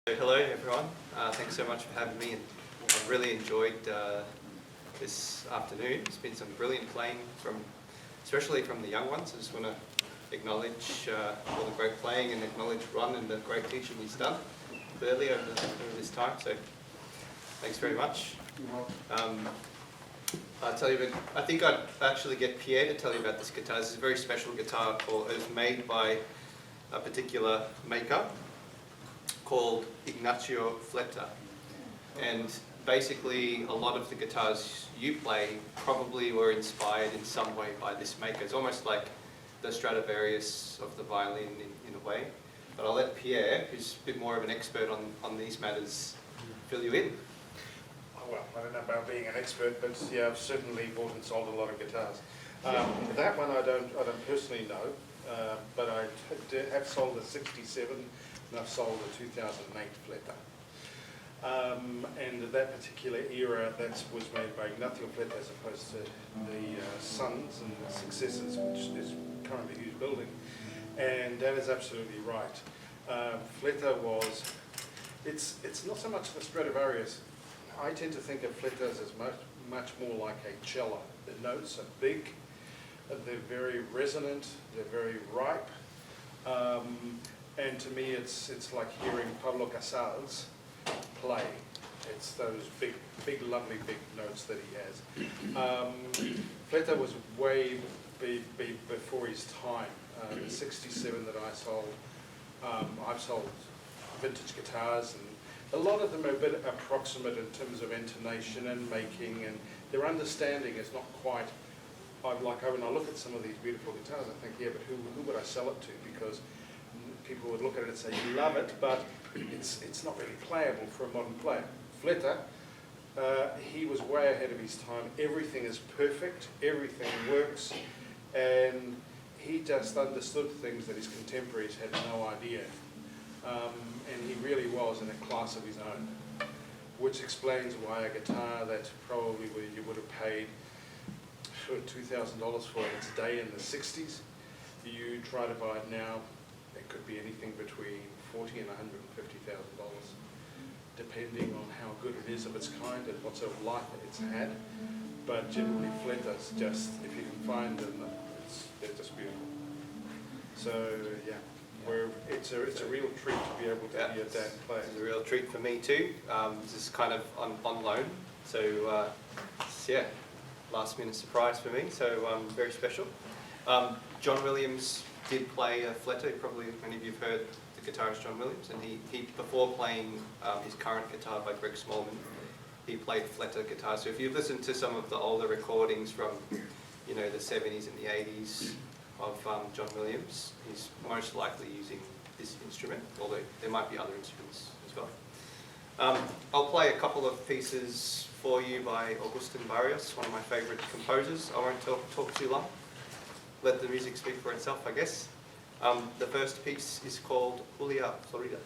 Hello everyone, thanks so much for having me, and I've really enjoyed this afternoon. It's been some brilliant playing, especially from the young ones. I just want to acknowledge all the great playing and acknowledge Ron and the great teaching he's done clearly over this time, so thanks very much. I'll tell you, I think I'd actually get Pierre to tell you about this guitar. This is a very special guitar it was made by a particular maker called Ignacio Fleta, and basically a lot of the guitars you play probably were inspired in some way by this maker. It's almost like the Stradivarius of the violin in a way, but I'll let Pierre, who's a bit more of an expert on these matters, fill you in. Well, I don't know about being an expert, but yeah, I've certainly bought and sold a lot of guitars. That one I don't personally know, but I have sold a '67 and I've sold a 2008 Fleta. And that particular era, that was made by Ignacio Fleta as opposed to the sons and the successors, which is currently who's building. And that is absolutely right. Fleta was, it's not so much the Stradivarius. I tend to think of Fletas as much more like a cello. The notes are big, they're very resonant, they're very ripe. And to me, it's like hearing Pablo Casals play. It's those big, lovely big notes that he has. Fleta was way before his time. The '67 that I sold, I've sold vintage guitars, and a lot of them are a bit approximate in terms of intonation and making, and their understanding is not quite. When I look at some of these beautiful guitars, I think, yeah, but who would I sell it to? Because people would look at it and say, you love it, but it's not really playable for a modern player. Fleta, he was way ahead of his time. Everything is perfect, everything works, and he just understood things that his contemporaries had no idea. And he really was in a class of his own, which explains why a guitar that probably you would have paid $2,000 for its day in the '60s, you try to buy it now, it could be anything between $40,000 and $150,000, depending on how good it is of its kind and what sort of life it's had. But generally, Fleta's just, if you can find them, they're just beautiful. So yeah, it's a real treat to be able to hear Dan play. It's a real treat for me too. This is kind of on loan, so yeah, last minute surprise for me. So very special. John Williams did play a Fleta. Probably many of you have heard the guitarist John Williams, and he before playing his current guitar by Greg Smallman, he played Fleta guitar. So if you listen to some of the older recordings from, the 70s and the 80s of John Williams, he's most likely using this instrument, although there might be other instruments as well. I'll play a couple of pieces for you by Agustin Barrios, one of my favourite composers. I won't talk too long. Let the music speak for itself, I guess. The first piece is called Julia Florida.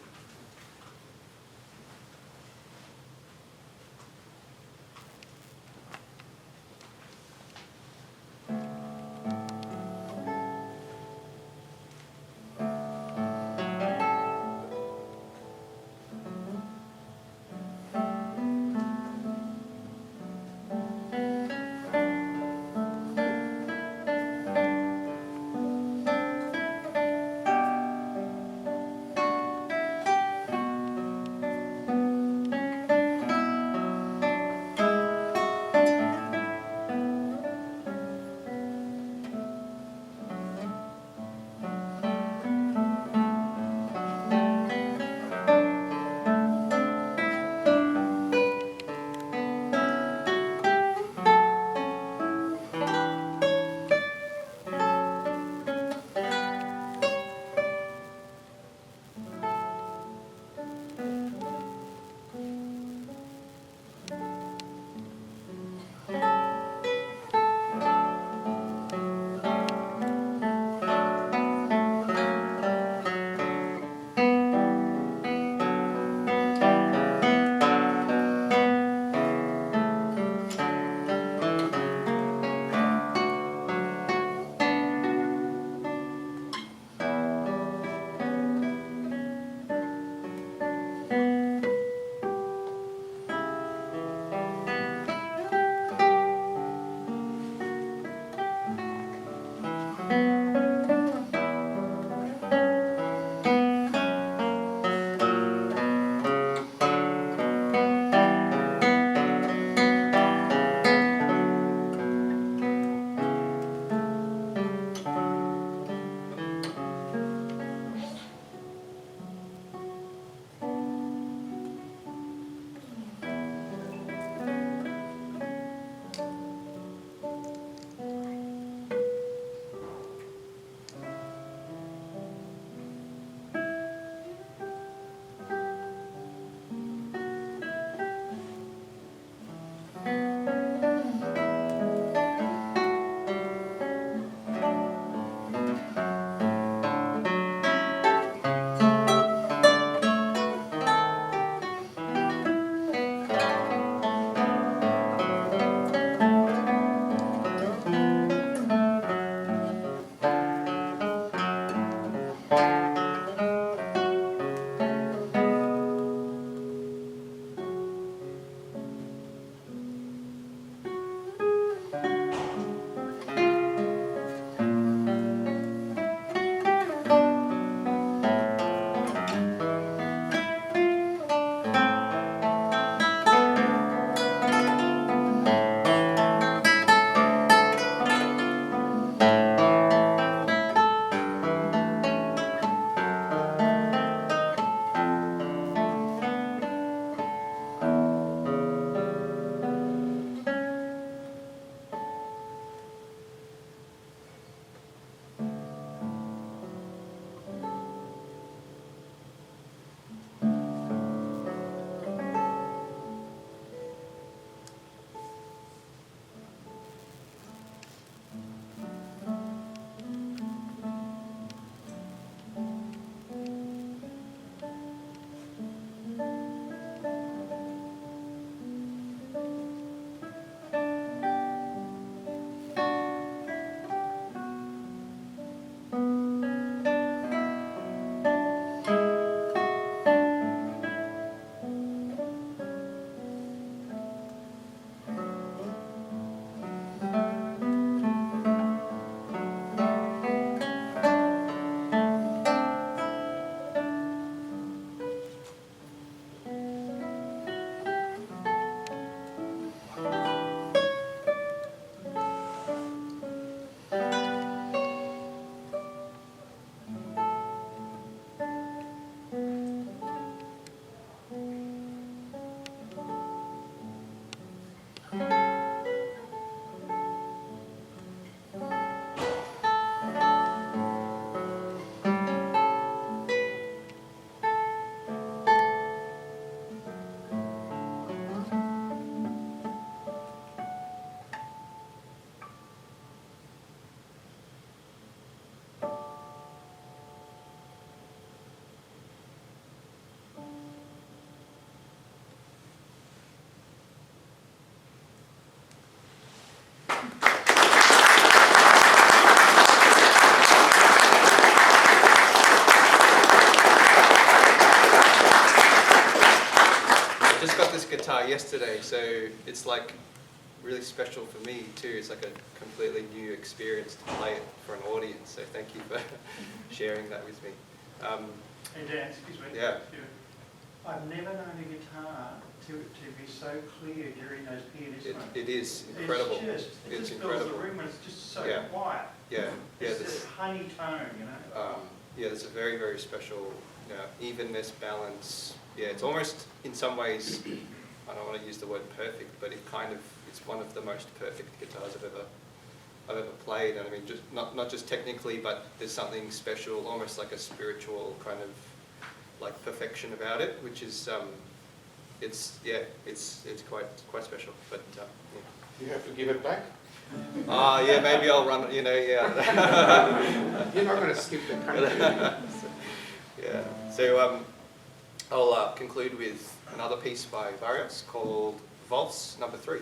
yesterday, so it's like really special for me too. It's like a completely new experience to play it for an audience. So thank you for sharing that with me. Hey Dan, excuse me. Yeah. I've never known a guitar to be so clear during those pianist moments. It is incredible. It just fills the room when it's just so quiet. Yeah. It's this honey tone, you know. Yeah, there's a very, very special evenness, balance. Yeah, it's almost, in some ways, I don't want to use the word perfect, but it's one of the most perfect guitars I've ever played. And I mean, just not just technically, but there's something special, almost like a spiritual kind of like perfection about it, which is it's quite special. But yeah. You have to give it back? Yeah, maybe I'll run it, yeah. You're not going to skip the country. Yeah. So I'll conclude with another piece by Barrios called Valse No. 3.